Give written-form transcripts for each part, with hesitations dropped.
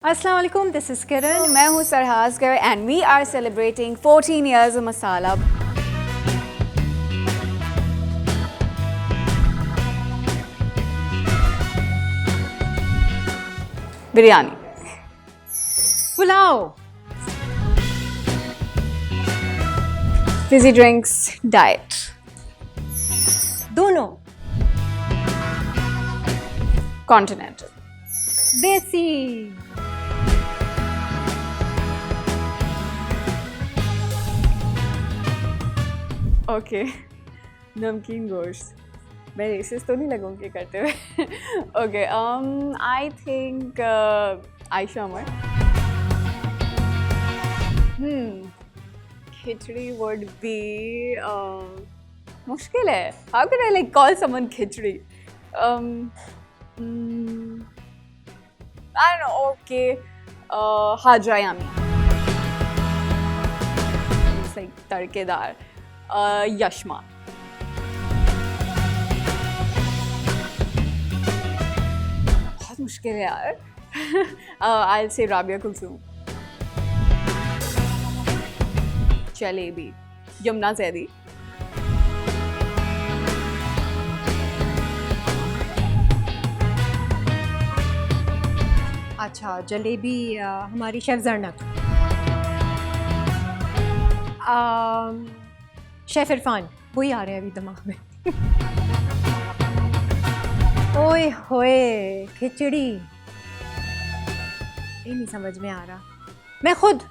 Assalamu alaikum, this is Kiran. मैं हूँ Srha Asghar and we are celebrating 14 years of Masala. Biryani. Pulao, Fizzy drinks, diet. दोनों, Continental. देसी, Okay. नमकीन गोश्त. मैं रेसिस तो नहीं लगूंगी करते हुए. Okay. I think Aisha Amar. Khichdi would be मुश्किल है. How can I like call someone khichdi? I don't know. Okay. Hajra yummy. It's like तड़केदार. Yashma. बहुत मुश्किल है यार. I'll say Rabia Kulsum. Jalebi. Yumna Zaidi. अच्छा जलेबी हमारी chef जरनक, chef Irfan, वही आ रहे हैं अभी दिमाग में. ओए होए खिचड़ी, ये नहीं समझ में आ रहा. मैं खुद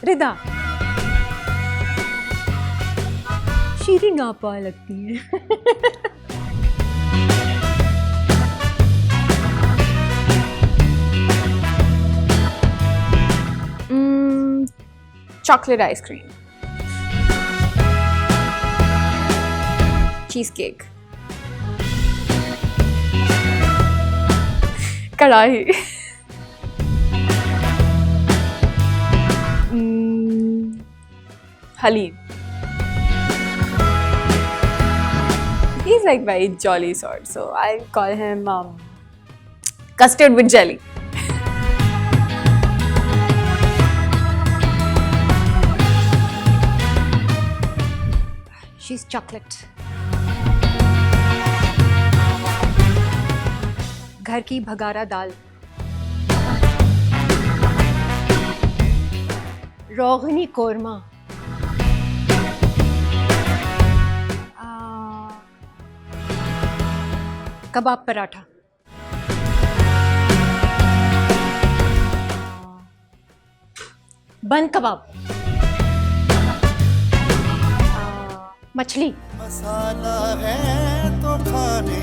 रिदा, शीरीन आपा लगती है. Chocolate ice cream. Cheesecake. Kadahi. Halim. He's like very jolly sort, so I call him custard with jelly. She's chocolate. घर की भगारा दाल, रोगनी कोरमा, कबाब पराठा, बन कबाब, मछली. मसाला है तो खाने